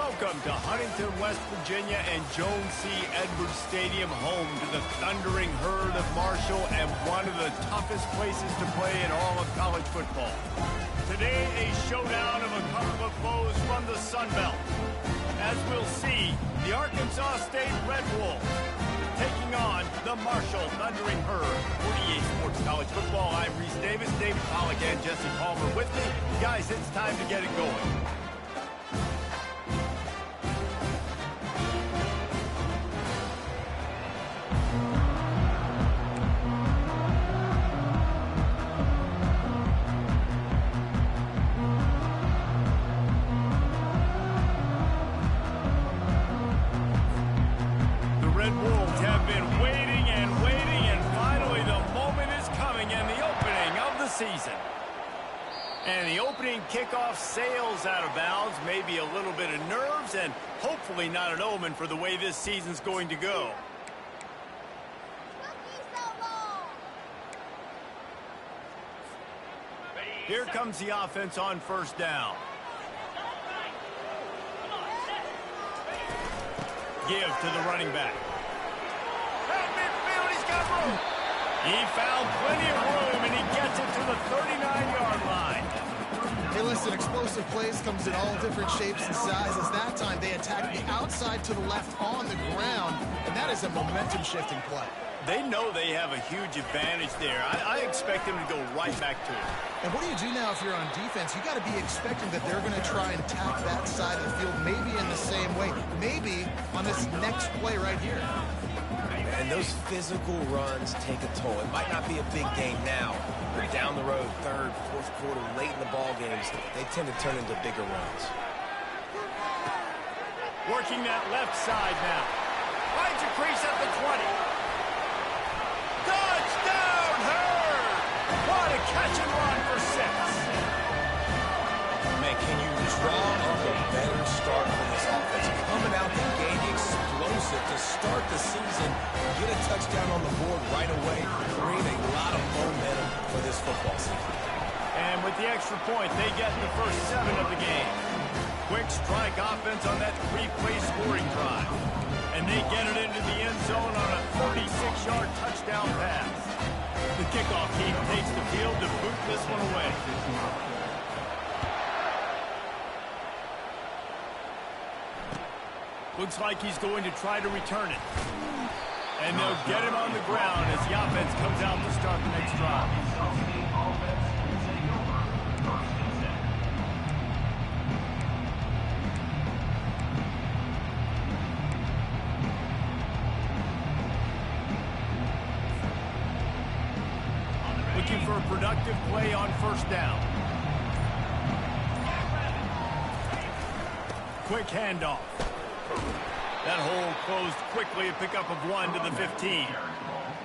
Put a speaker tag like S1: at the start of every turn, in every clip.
S1: Welcome to Huntington, West Virginia and Jones C. Edwards Stadium, home to the thundering herd of Marshall and one of the toughest places to play in all of college football. Today, a showdown of a couple of foes from the Sun Belt. As we'll see, the Arkansas State Red Wolves taking on the Marshall Thundering Herd. 48 Sports College Football. I'm Reese Davis, David Pollack, and Jesse Palmer with me. Guys, it's time to get it going. And the opening kickoff sails out of bounds, maybe a little bit of nerves, and hopefully not an omen for the way this season's going to go. Here comes the offense on first down. Give to the running back. At midfield, he's got room. He found plenty of room, and he gets it to the 39-yard line.
S2: Hey, listen, explosive plays comes in all different shapes and sizes. That time, they attacked the outside to the left on the ground, and that is a momentum-shifting play.
S1: They know they have a huge advantage there. I expect them to go right back to it.
S2: And what do you do now if you're on defense? You got to be expecting that they're going to try and attack that side of the field, maybe in the same way, maybe on this next play right here.
S3: And those physical runs take a toll. It might not be a big game now, but down the road, third, fourth quarter, late in the ball games, they tend to turn into bigger runs.
S1: Working that left side now. Finds a crease at the 20. Touchdown, Herd! What a catch and run for 6.
S3: Man, can you draw up a better start for this offense? Coming out the gate explosive to start the season, get a touchdown on the board right away, create a lot of momentum for this football season.
S1: And with the extra point, they get the first 7 of the game. Quick strike offense on that 3-play scoring drive. And they get it into the end zone on a 36-yard touchdown pass. The kickoff team takes the field to boot this one away. Looks like he's going to try to return it. And they'll get him on the ground as the offense comes out to start the next drive. Looking for a productive play on first down. Quick handoff. That hole closed quickly, a pickup of 1 to the 15.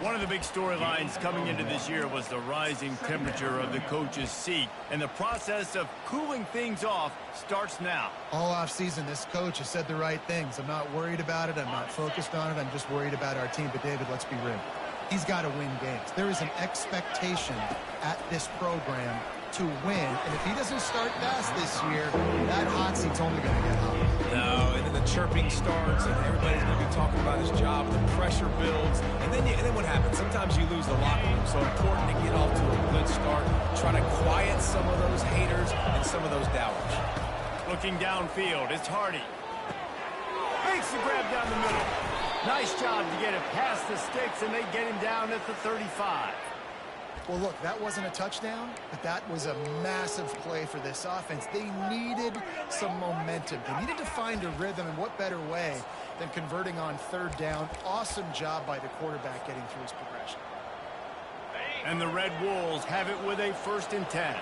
S1: One of the big storylines coming into this year was the rising temperature of the coach's seat, and the process of cooling things off starts now.
S2: All offseason, this coach has said the right things. I'm not worried about it. I'm not focused on it. I'm just worried about our team. But, David, let's be real. He's got to win games. There is an expectation at this program to win, and if he doesn't start fast this year, that hot seat's only going to get hot.
S3: No, and then the chirping starts, and everybody's going to be talking about his job, and the pressure builds, and then what happens? Sometimes you lose the locker room, so important to get off to a good start, try to quiet some of those haters and some of those doubters.
S1: Looking downfield, it's Hardy. Makes the grab down the middle. Nice job to get it past the sticks, and they get him down at the 35.
S2: Well, look, that wasn't a touchdown, but that was a massive play for this offense. They needed some momentum. They needed to find a rhythm, and what better way than converting on third down. Awesome job by the quarterback getting through his progression.
S1: And the Red Wolves have it with a 1st and 10.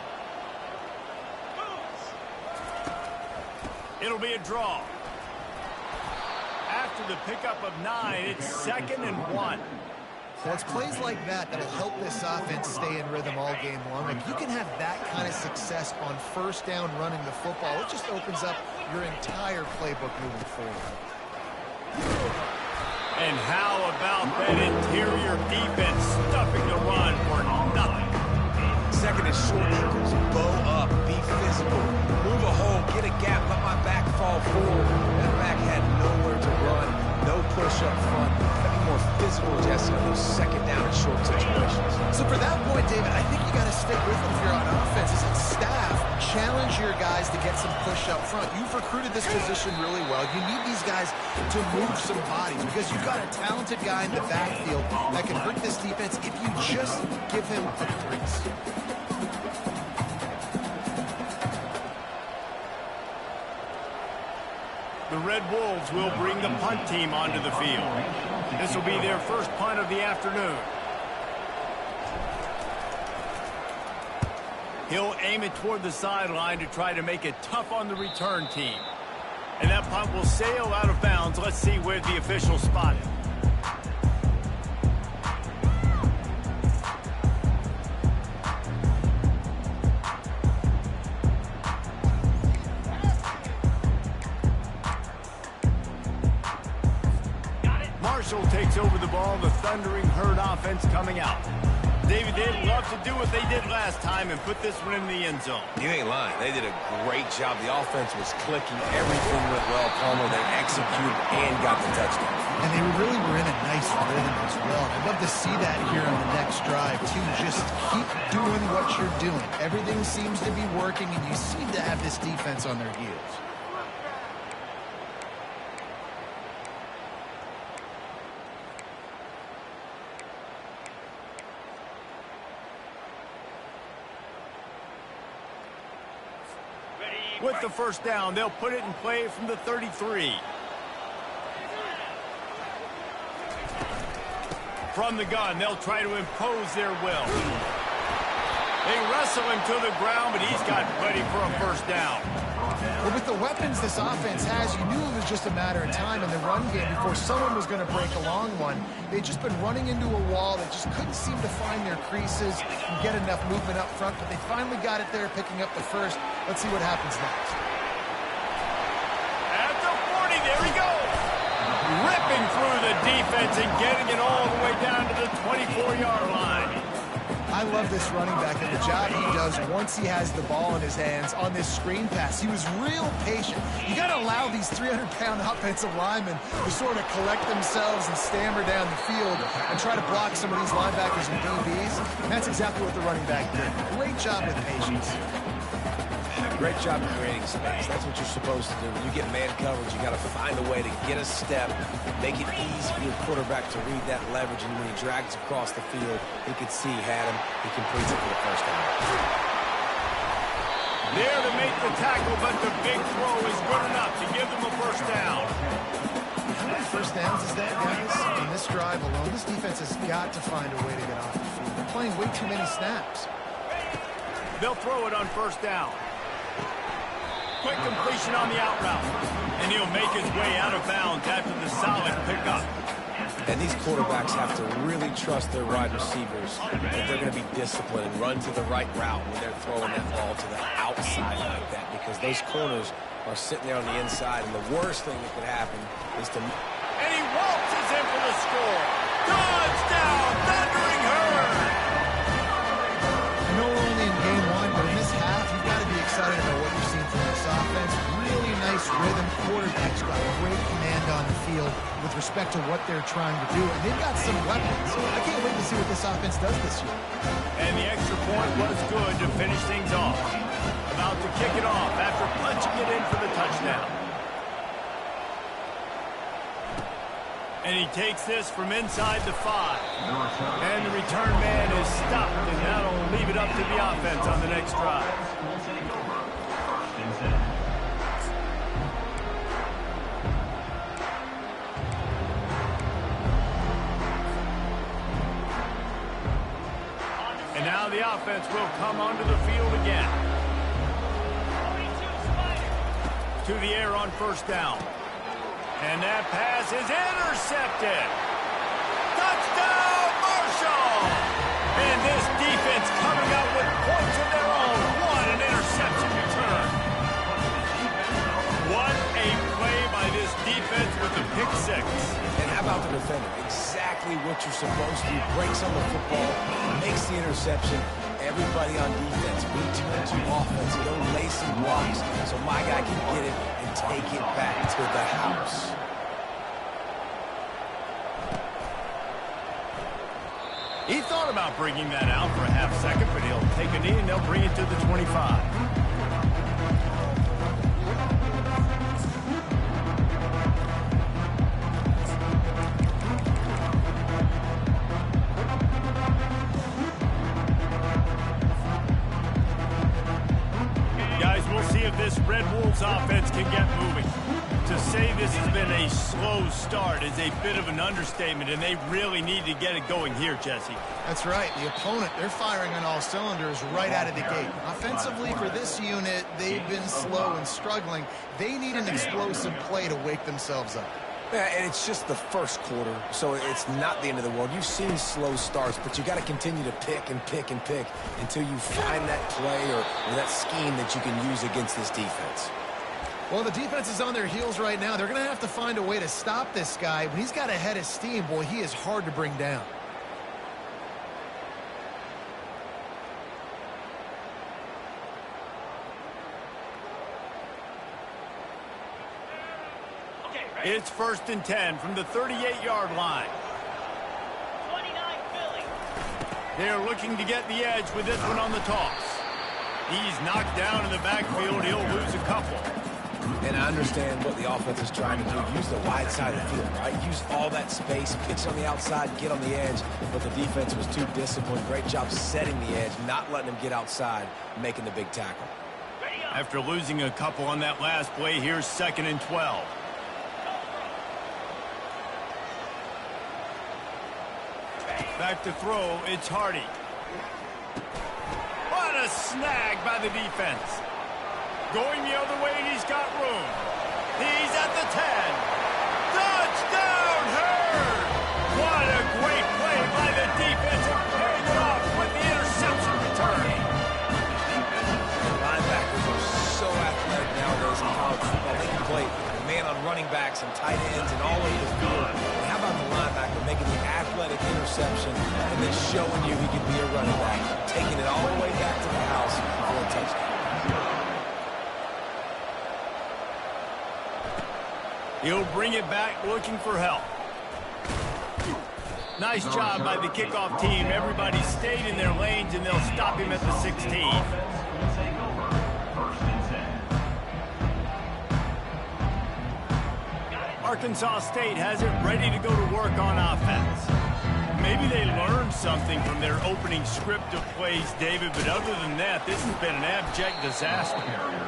S1: It'll be a draw. After the pickup of 9, it's 2nd and 1.
S2: Well, it's plays like that that'll help this offense stay in rhythm all game long. If you can have that kind of success on first down running the football, it just opens up your entire playbook moving forward.
S1: And how about that interior defense stuffing the run for nothing?
S3: Second is short ankles. Bow up. Be physical. Move a hole. Get a gap. Let my back fall forward. push up front, gotta be more physical, Jesse, on those second down and short situations.
S2: So for that point, David, I think you got to stick with it if you're on offense. As a staff, challenge your guys to get some push up front. You've recruited this position really well. You need these guys to move some bodies because you've got a talented guy in the backfield that can hurt this defense if you just give him a crease.
S1: The Red Wolves will bring the punt team onto the field. This will be their first punt of the afternoon. He'll aim it toward the sideline to try to make it tough on the return team. And that punt will sail out of bounds. Let's see where the officials spot it. Marshall takes over the ball. The Thundering Herd offense coming out. David, they'd love to do what they did last time and put this one in the end zone.
S3: You ain't lying. They did a great job. The offense was clicking. Everything went well. Palmer, they executed and got the touchdown.
S2: And they really were in a nice rhythm as well. I'd love to see that here on the next drive, too. Just keep doing what you're doing. Everything seems to be working, and you seem to have this defense on their heels.
S1: With the first down, they'll put it in play from the 33. From the gun, they'll try to impose their will. They wrestle him to the ground, but he's got plenty for a first down.
S2: But with the weapons this offense has, you knew it was just a matter of time in the run game before someone was going to break a long one. They'd just been running into a wall that just couldn't seem to find their creases and get enough movement up front, but they finally got it there, picking up the first. Let's see what happens next.
S1: At the 40, there he goes. Ripping through the defense and getting it all the way down to the 24-yard line.
S2: I love this running back and the job he does once he has the ball in his hands on this screen pass. He was real patient. You got to allow these 300-pound offensive linemen to sort of collect themselves and stammer down the field and try to block some of these linebackers and DBs. And that's exactly what the running back did. Great job with patience.
S3: Great job of creating space. That's what you're supposed to do. When you get man coverage, you got to find a way to get a step, make it easy for your quarterback to read that leverage, and when he drags across the field, he could see he had him. He completes it for the first down.
S1: There to make the tackle, but the big throw is good enough to give them a first down.
S2: How many first downs is that, guys? In this drive alone, this defense has got to find a way to get off the field. They're playing way too many snaps.
S1: They'll throw it on first down. Quick completion on the out route. And he'll make his way out of bounds after the solid pickup.
S3: And these quarterbacks have to really trust their wide receivers that they're going to be disciplined and run to the right route when they're throwing that ball to the outside like that, because those corners are sitting there on the inside, and the worst thing that could happen is to...
S1: And he waltzes in for the score. Touchdown, Thundering Herd!
S2: I know we're only in game one, but in this half, you've got to be excited about what you're seeing from this offense. Really nice rhythm. Quarterback's got great command on the field with respect to what they're trying to do. And they've got some weapons. I can't wait to see what this offense does this year.
S1: And the extra point was good to finish things off. About to kick it off after punching it in for the touchdown. And he takes this from inside the 5. And the return man is stopped, and that'll leave it up to the offense on the next drive. And now the offense will come onto the field again. To the air on first down. And that pass is intercepted. Touchdown, Marshall! And this defense coming out with points of their own. What an interception return. What a play by this defense with the pick 6.
S3: And how about the defender? Exactly what you're supposed to do. Breaks on the football, makes the interception. Everybody on defense, we turn to offense. You don't lay some blocks, so my guy can get it and take it back to the house.
S1: He thought about bringing that out for a half second, but he'll take a knee and they'll bring it to the 25. Guys, we'll see if this Red Wolves offense can get moving. To say this has been a slow start is a bit of an understatement, and they really need to get it going here, Jesse.
S2: That's right. The opponent, they're firing on all cylinders right out of the gate. Offensively, for this unit, they've been slow and struggling. They need an explosive play to wake themselves up.
S3: Yeah, and it's just the first quarter, so it's not the end of the world. You've seen slow starts, but you got to continue to pick and pick and pick until you find that play or that scheme that you can use against this defense.
S2: Well, the defense is on their heels right now. They're going to have to find a way to stop this guy. When he's got a head of steam, boy, he is hard to bring down.
S1: It's 1st and 10 from the 38-yard line.
S4: 29 Philly.
S1: They're looking to get the edge with this one on the toss. He's knocked down in the backfield. He'll lose a couple.
S3: And I understand what the offense is trying to do. Use the wide side of the field, right? Use all that space, pitch on the outside, get on the edge. But the defense was too disciplined. Great job setting the edge, not letting him get outside, making the big tackle.
S1: After losing a couple on that last play, here's 2nd and 12. Back to throw, it's Hardy. What a snag by the defense. Going the other way, and he's got room. He's at the 10. Touchdown, Hurd! What a great play by the defense, and paying it off with the interception return.
S3: Linebackers are so athletic nowadays in college football. They can play man on running backs and tight ends and all over the field. And how about the linebacker making the athletic interception and then showing you he can be a running back, taking it all the way back to the house for a touchdown.
S1: He'll bring it back looking for help. Nice job by the kickoff team. Everybody stayed in their lanes, and they'll stop him at the 16. Arkansas State has it ready to go to work on offense. Maybe they learned something from their opening script of plays, David, but other than that, this has been an abject disaster.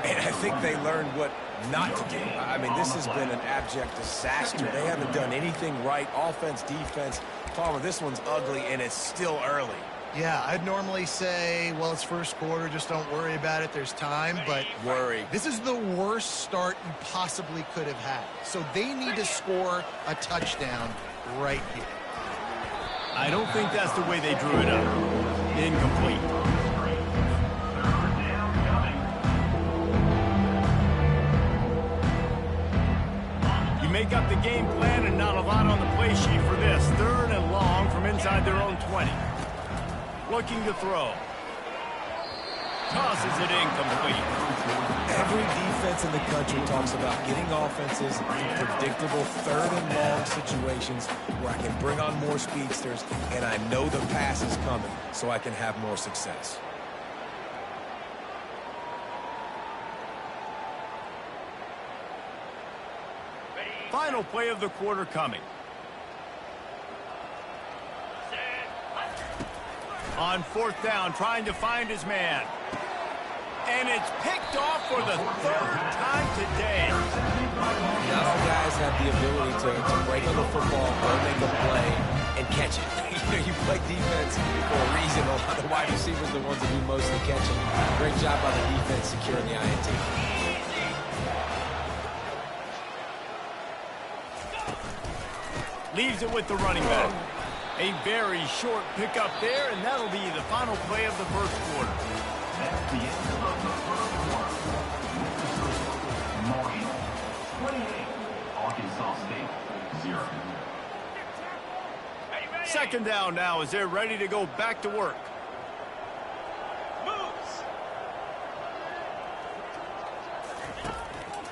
S3: And I think they learned what not to do. I mean, this has been an abject disaster. They haven't done anything right. Offense, defense. Palmer, this one's ugly, and it's still early.
S2: Yeah, I'd normally say, well, it's first quarter, just don't worry about it, there's time, but
S3: worry.
S2: This is the worst start you possibly could have had. So they need to score a touchdown right here.
S1: I don't think that's the way they drew it up. Incomplete. You make up the game plan and not a lot on the play sheet for this. 3rd and long from inside their own 20. Looking to throw. Tosses it incomplete.
S3: Every defense in the country talks about getting offenses in predictable 3rd and long situations where I can bring on more speedsters and I know the pass is coming so I can have more success.
S1: Final play of the quarter coming. On 4th down, trying to find his man. And it's picked off for the 3rd time today.
S3: Not all guys have the ability to break on the football, go make a play, and catch it. You play defense for a reason. A lot of wide receivers are the ones that do most of the catching. Great job by the defense securing the INT.
S1: Leaves it with the running back. A very short pickup there, and that'll be the final play of the first quarter.
S5: That's the end of the first quarter. Marshall, 28. Arkansas State, 0.
S1: 2nd down now as they're ready to go back to work.
S4: Moves.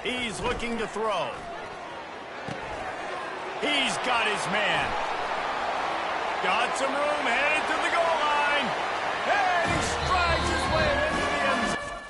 S1: He's looking to throw. He's got his man. Got some room, headed to the goal line. And he strides his way into the end zone.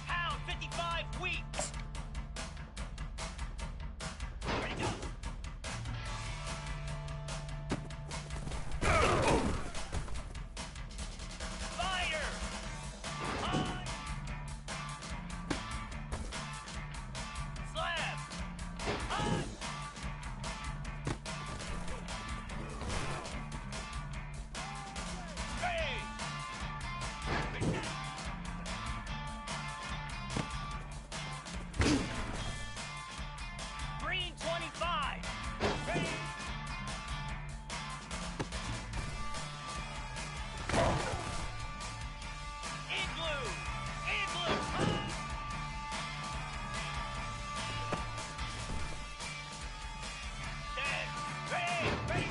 S4: Pound 55 weak. Ready to go. Fighter. High. Slab. High. Hey. Green 25. Ready. Igloo. Igloo. Dead. Ready. Ready. Ready.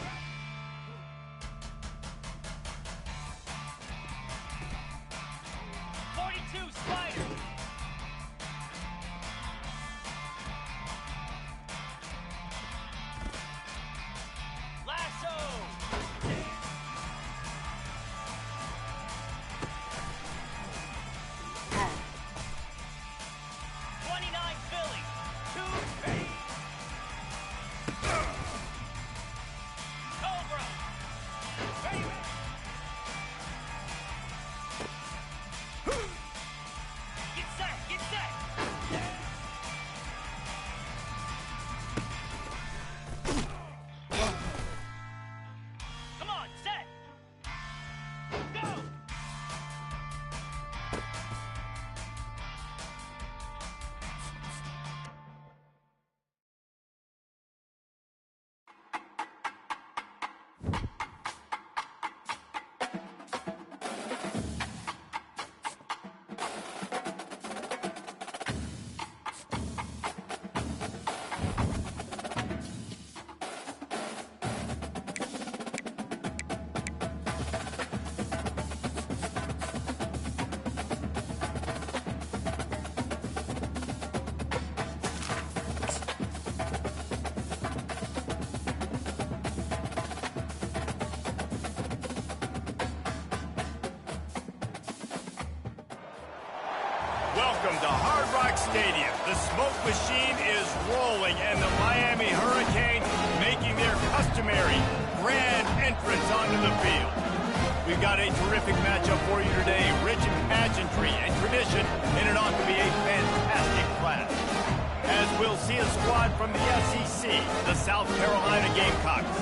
S4: 42 Spider. Lasso! 29 Philly. 2 ready. Cobra. Ready, ready. Get set, get set. Come on, set. Go.
S1: Welcome to Hard Rock Stadium. The smoke machine is rolling, and the Miami Hurricanes making their customary grand entrance onto the field. We've got a terrific matchup for you today, rich in pageantry and tradition, and it ought to be a fantastic clash. As we'll see a squad from the SEC, the South Carolina Gamecocks,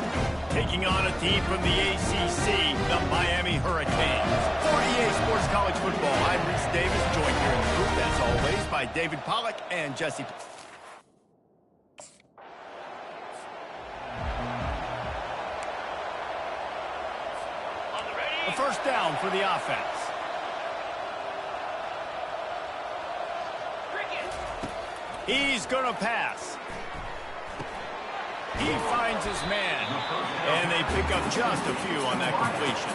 S1: taking on a team from the ACC, the Miami Hurricanes. For EA Sports College Football, I'm Reese Davis, joined here in the booth, as always, by David Pollack and Jesse.
S4: On the ready.
S1: A first down for the offense.
S4: Cricket.
S1: He's going to pass. He finds his man, and they pick up just a few on that completion.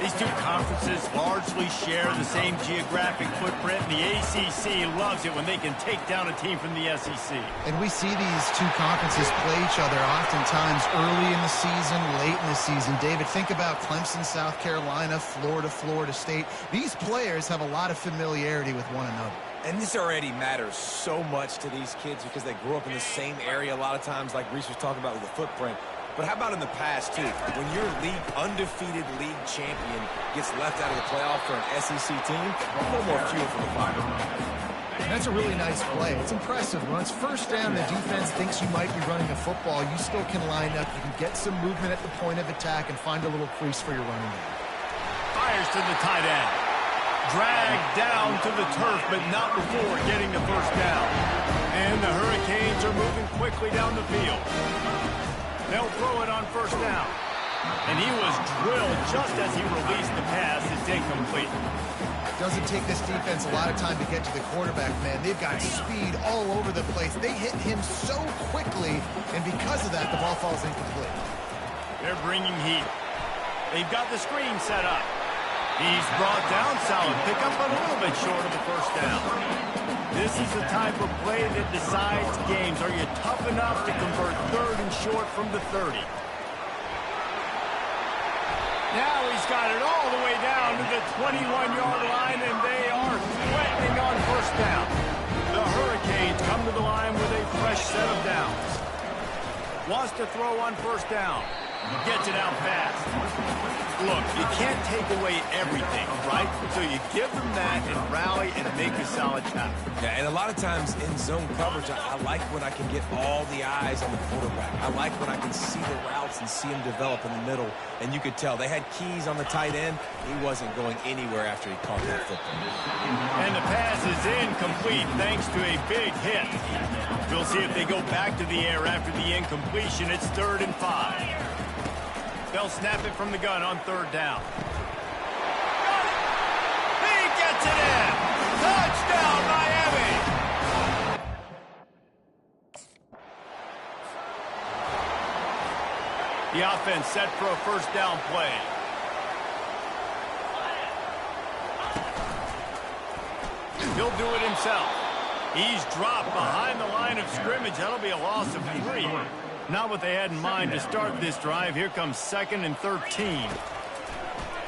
S1: These two conferences largely share the same geographic footprint. The ACC loves it when they can take down a team from the SEC.
S2: And we see these two conferences play each other oftentimes early in the season, late in the season. David, think about Clemson, South Carolina, Florida, Florida State. These players have a lot of familiarity with one another.
S3: And this already matters so much to these kids because they grew up in the same area a lot of times, like Reese was talking about with the footprint. But how about in the past, too? When your undefeated league champion gets left out of the playoff for an SEC team, a little more fuel for the fire.
S2: That's a really nice play. It's impressive. When it's first down, the defense thinks you might be running a football. You still can line up. You can get some movement at the point of attack and find a little crease for your running game.
S1: Fires to the tight end. Dragged down to the turf, but not before getting the first down. And the Hurricanes are moving quickly down the field. They'll throw it on first down. And he was drilled just as he released the pass. It's incomplete.
S2: Doesn't take this defense a lot of time to get to the quarterback, man. They've got speed all over the place. They hit him so quickly, and because of that, the ball falls incomplete.
S1: They're bringing heat. They've got the screen set up. He's brought down solid. Pick up a little bit short of the first down. This is the type of play that decides games. Are you tough enough to convert third and short from the 30? Now he's got it all the way down to the 21-yard line, and they are threatening on first down. The Hurricanes come to the line with a fresh set of downs. Wants to throw on first down. Gets it out fast. Look, you can't take away everything, right? So you give them that and rally and make a solid tackle.
S3: Yeah, and a lot of times in zone coverage, I like when I can get all the eyes on the quarterback. I like when I can see the routes and see him develop in the middle. And you could tell they had keys on the tight end. He wasn't going anywhere after he caught that football.
S1: And the pass is incomplete thanks to a big hit. We'll see if they go back to the air after the incompletion. It's 3rd and 5. They'll snap it from the gun on 3rd down. He gets it in! Touchdown, Miami! The offense set for a first down play. He'll do it himself. He's dropped behind the line of scrimmage. That'll be a loss of 3. Not what they had in mind to start this drive. Here comes 2nd and 13.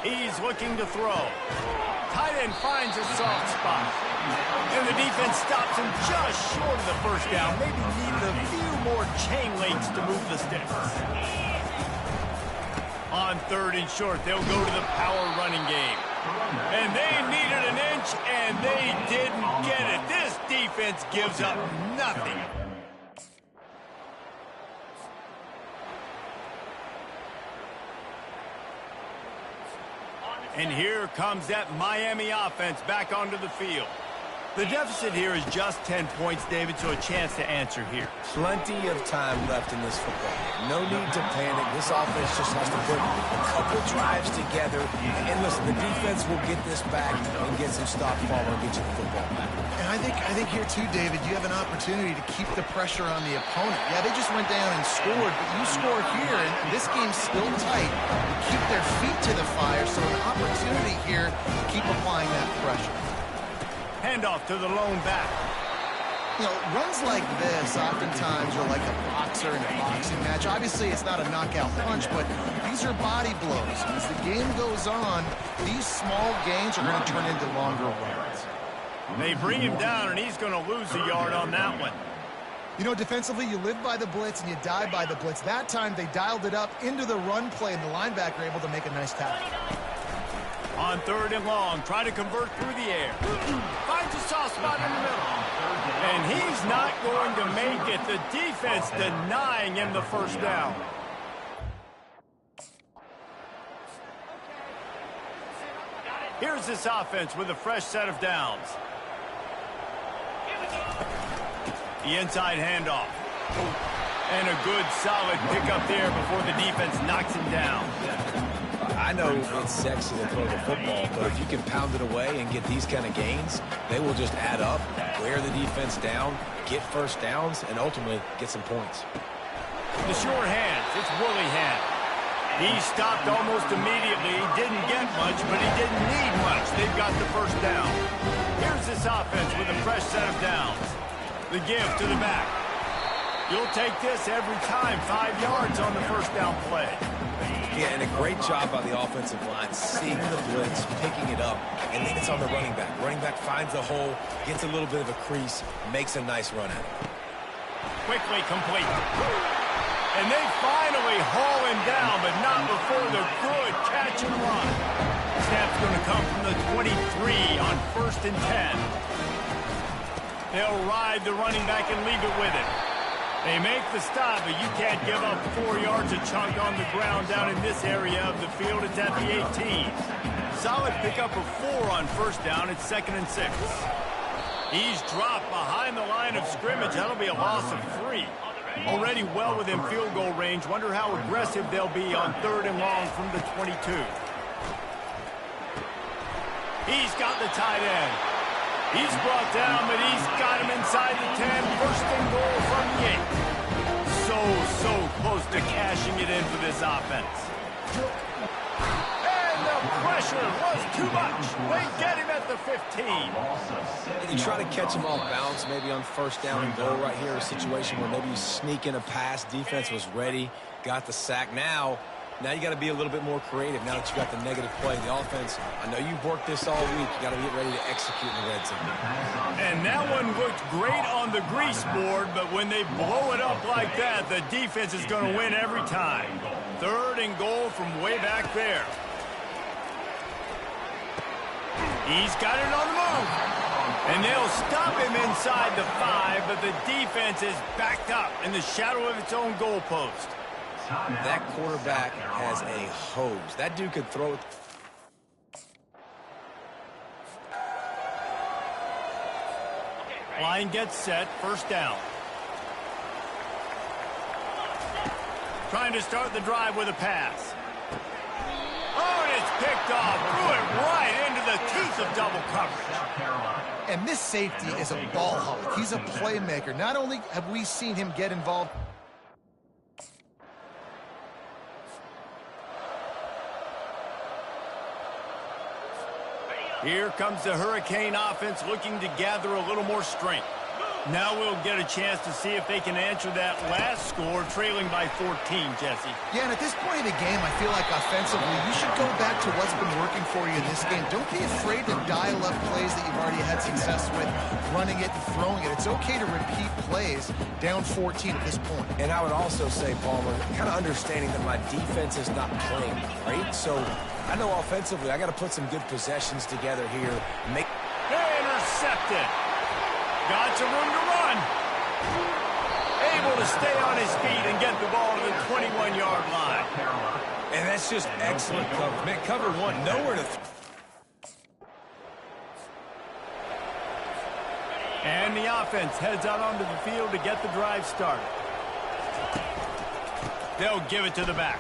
S1: He's looking to throw. Tight end finds a soft spot. And the defense stops him just short of the first down. Maybe needed a few more chain links to move the sticks. On 3rd and short, they'll go to the power running game. And they needed an inch, and they didn't get it. This defense gives up nothing. And here comes that Miami offense back onto the field. The deficit here is just 10 points, David, so a chance to answer here.
S3: Plenty of time left in this football game. No need to panic. This offense just has to put a couple drives together. And listen, the defense will get this back and get some stop follow and get you the football back.
S2: And I think here too, David, you have an opportunity to keep the pressure on the opponent. Yeah, they just went down and scored, but you score here, and this game's still tight. You keep their feet to the fire, so an opportunity here to keep applying that pressure.
S1: Handoff to the lone back.
S2: You know, runs like this oftentimes are like a boxer in a boxing match. Obviously, it's not a knockout punch, but these are body blows. And as the game goes on, these small gains are going to turn into longer runs.
S1: They bring him down, and he's going to lose a yard on that one.
S2: You know, defensively, you live by the blitz and you die by the blitz. That time, they dialed it up into the run play, and the linebacker able to make a nice tackle.
S1: On 3rd and long, try to convert through the air. Finds a soft spot in the middle. And he's not going to make it. The defense denying him the first down. Here's this offense with a fresh set of downs. The inside handoff. And a good solid pickup there before the defense knocks him down.
S3: I know it's sexy to throw the football, but if you can pound it away and get these kind of gains, they will just add up, wear the defense down, get first downs, and ultimately get some points.
S1: The sure hands, it's Willie hand. He stopped almost immediately. He didn't get much, but he didn't need much. They've got the first down. Here's this offense with a fresh set of downs. The give to the back. You'll take this every time. 5 yards on the first down play.
S3: Yeah, and a great job by the offensive line, seeing the blitz, picking it up, and then it's on the running back. Running back finds a hole, gets a little bit of a crease, makes a nice run at it.
S1: Quickly complete. And they finally haul him down, but not before the good catch and run. Snap's going to come from the 23 on 1st and 10. They'll ride the running back and leave it with it. They make the stop, but you can't give up 4 yards a chunk on the ground down in this area of the field. It's at the 18. Solid pickup of 4 on first down. It's 2nd and 6. He's dropped behind the line of scrimmage. That'll be a loss of 3. Already well within field goal range. Wonder how aggressive they'll be on 3rd and long from the 22. He's got the tight end. He's brought down, but he's got him inside the 10. 1st and goal from the 8. So close to cashing it in for this offense. And the pressure was too much. They get him at the 15.
S3: And you try to catch him off balance, maybe on 1st down and goal right here, a situation where maybe you sneak in a pass. Defense was ready, got the sack. Now you got to be a little bit more creative now that you got the negative play. The offense, I know you've worked this all week. You got to get ready to execute in the red zone.
S1: And that one looked great on the grease board, but when they blow it up like that, the defense is going to win every time. 3rd and goal from way back there. He's got it on the move. And they'll stop him inside the 5, but the defense is backed up in the shadow of its own goalpost.
S3: That quarterback has a hose. That dude could throw it.
S1: Line gets set. 1st down. Trying to start the drive with a pass. Oh, and it's picked off. Threw it right into the teeth of double coverage.
S2: And this safety is a ball hawk. He's a playmaker. Not only have we seen him get involved.
S1: Here comes the Hurricane offense looking to gather a little more strength. Now we'll get a chance to see if they can answer that last score, trailing by 14, Jesse.
S2: Yeah, and at this point of the game, I feel like offensively, you should go back to what's been working for you in this game. Don't be afraid to dial up plays that you've already had success with, running it and throwing it. It's okay to repeat plays down 14 at this point.
S3: And I would also say, Palmer, kind of understanding that my defense is not playing great, so I know offensively I got to put some good possessions together here.
S1: Intercepted. Got some room to run. Able to stay on his feet and get the ball to the 21-yard line.
S3: And that's just excellent coverage. Man, cover 1, nowhere to...
S1: And the offense heads out onto the field to get the drive started. They'll give it to the back.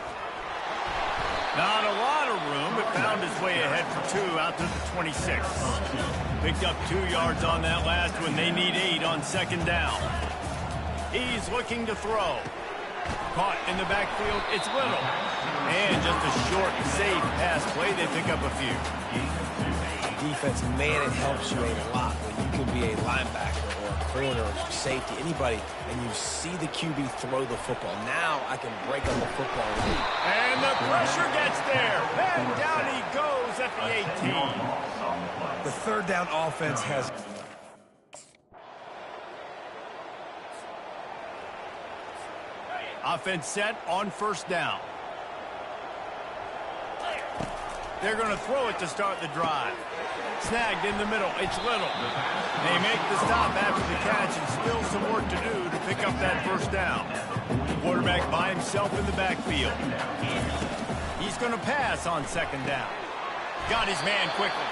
S1: Not a lot of room, but found his way ahead for 2 out to the 26. Picked up 2 yards on that last one. They need 8 on 2nd down. He's looking to throw. Caught in the backfield. It's Little. And just a short, safe pass play. They pick up a few.
S3: Defense, man, it helps you a lot when you can be a linebacker or a corner or safety, anybody, and you see the QB throw the football. Now I can break on the football.
S1: And the pressure gets there. And down he goes at the 18.
S3: The 3rd down offense has...
S1: Offense set on 1st down. They're going to throw it to start the drive. Snagged in the middle. It's Little. They make the stop after the catch and still some work to do to pick up that 1st down. Quarterback by himself in the backfield. He's going to pass on 2nd down. Got his man quickly.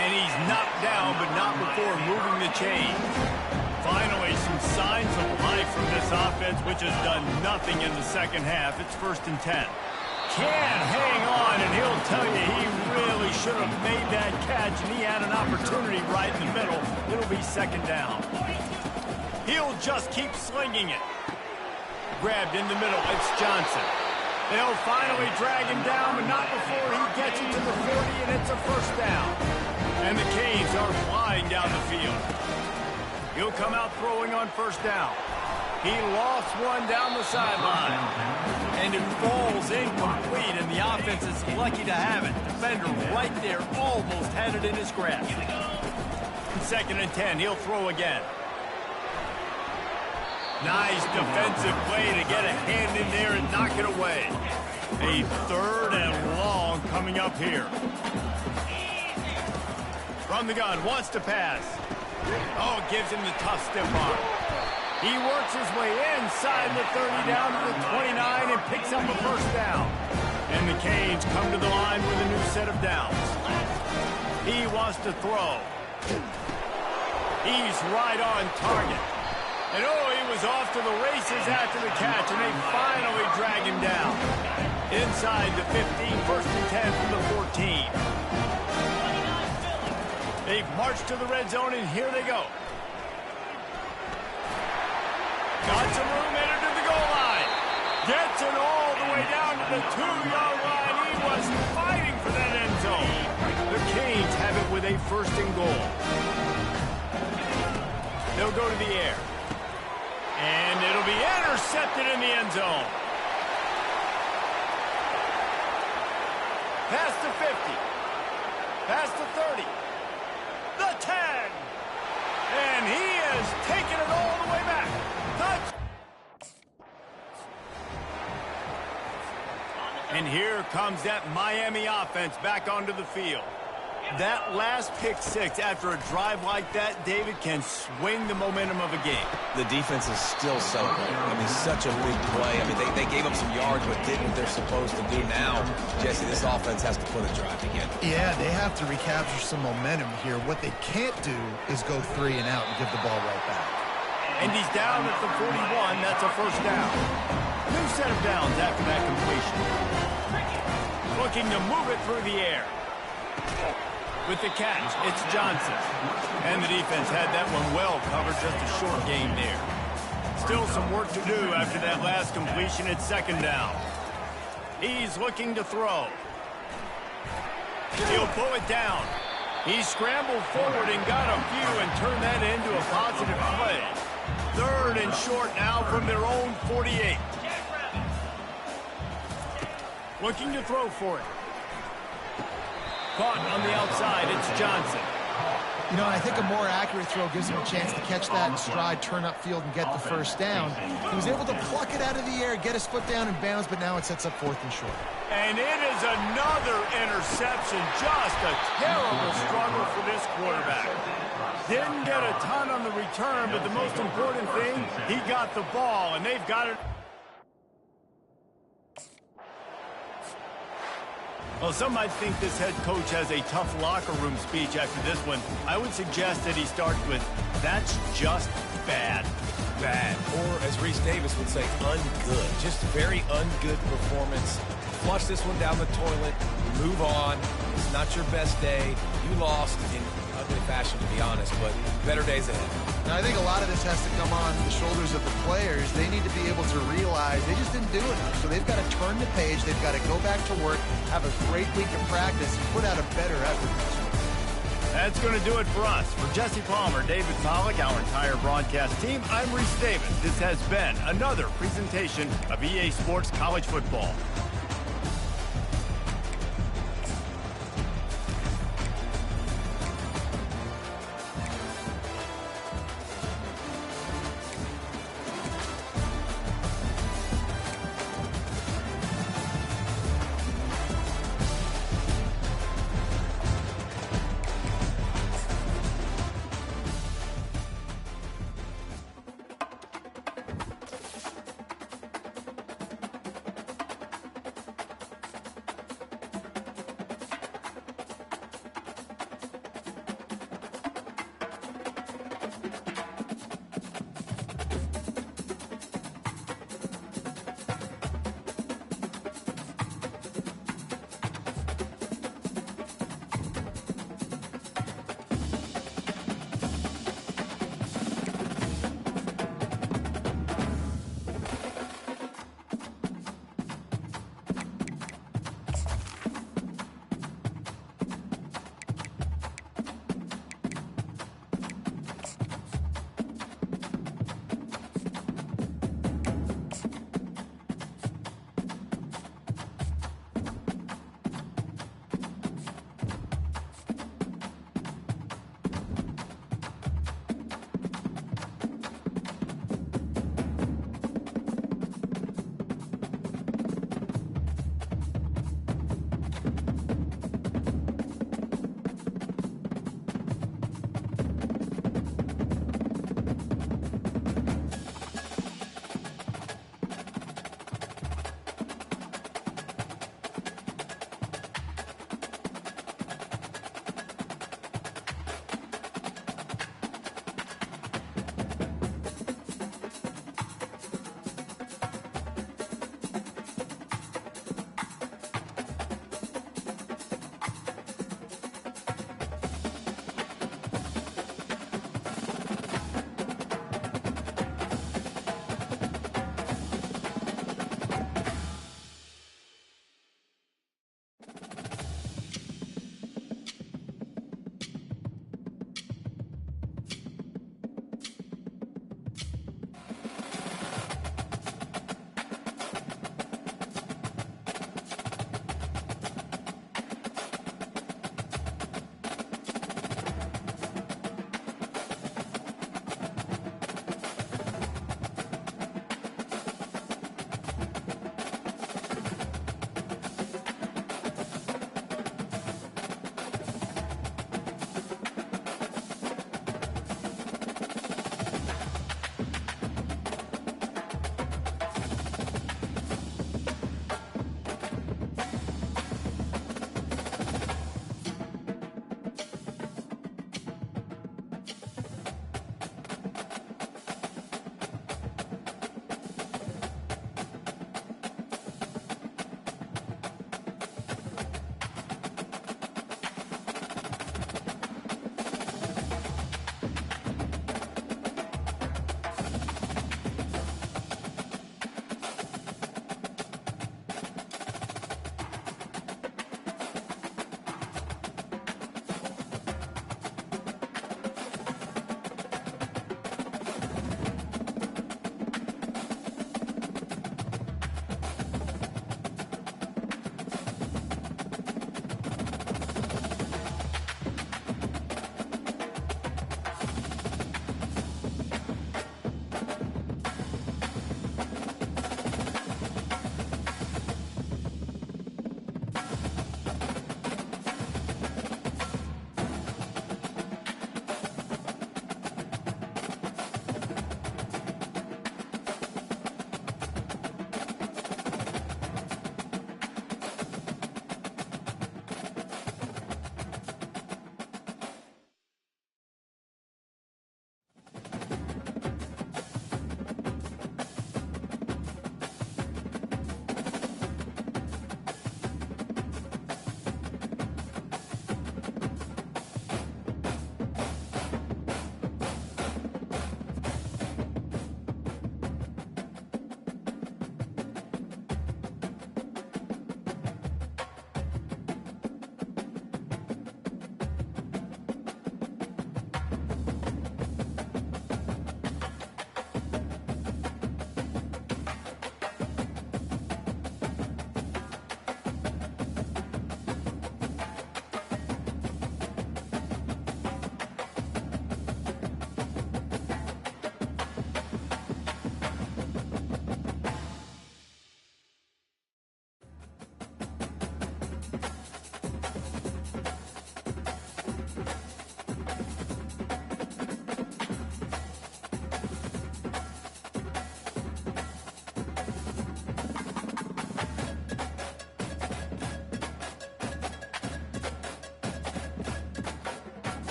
S1: And he's knocked down, but not before moving the chains. Finally, some signs of life from this offense, which has done nothing in the 2nd half. It's 1st and 10. Can hang on, and he'll tell you he really should have made that catch, and he had an opportunity right in the middle. It'll be 2nd down. He'll just keep slinging it. Grabbed in the middle. It's Johnson. They'll finally drag him down, but not before he gets it to the 40, and it's a first down. And the Canes are flying down the field. He'll come out throwing on first down. He lost one down the sideline. And it falls incomplete, and the offense is lucky to have it. Defender right there almost had it in his grasp. 2nd and 10, he'll throw again. Nice defensive play to get a hand in there and knock it away. A 3rd and long coming up here. From the gun, wants to pass. Oh, gives him the tough stiff arm. He works his way inside the 30 down to the 29 and picks up a first down. And the Canes come to the line with a new set of downs. He wants to throw. He's right on target. And oh, he was off to the races after the catch, and they finally drag him down. Inside the 15, 1st and 10 from the 14. They've marched to the red zone, and here they go. Got some room, entered to the goal line. Gets it all the way down to the 2-yard line. He was fighting for that end zone. The Canes have it with a 1st and goal. They'll go to the air. And it'll be intercepted in the end zone. Past the 50. Past the 30. The 10. And he is taking it all the way back. Touch. And here comes that Miami offense back onto the field. That last pick six after a drive like that, David, can swing the momentum of a game.
S3: The defense is still celebrating. I mean, such a big play. I mean, they gave up some yards but did what they're supposed to do now. Jesse, this offense has to put a drive again.
S2: Yeah, they have to recapture some momentum here. What they can't do is go 3 and out and give the ball right back.
S1: And he's down at the 41. That's a first down. New set of downs after that completion. Looking to move it through the air. With the catch, it's Johnson. And the defense had that one well covered, just a short gain there. Still some work to do after that last completion. It's 2nd down. He's looking to throw. He'll pull it down. He scrambled forward and got a few and turned that into a positive play. 3rd and short now from their own 48. Looking to throw for it. Caught on the outside, it's Johnson.
S2: You know, I think a more accurate throw gives him a chance to catch that in stride, turn upfield, and get the first down. He was able to pluck it out of the air, get his foot down and bounce, but now it sets up 4th and short.
S1: And it is another interception. Just a terrible struggle for this quarterback. Didn't get a ton on the return, but the most important thing, he got the ball, and they've got it. Well, some might think this head coach has a tough locker room speech after this one. I would suggest that he starts with, "That's just bad."
S3: Bad. Or, as Reese Davis would say, ungood. Just very ungood performance. Flush this one down the toilet. Move on. It's not your best day. You lost in ugly fashion, to be honest, but better days ahead.
S2: Now, I think a lot of this has to come on the shoulders of the players. They need to be able to realize they just didn't do enough. So they've got to turn the page. They've got to go back to work, have a great week of practice, and put out a better effort.
S1: That's going to do it for us. For Jesse Palmer, David Pollack, our entire broadcast team, I'm Reese Davis. This has been another presentation of EA Sports College Football.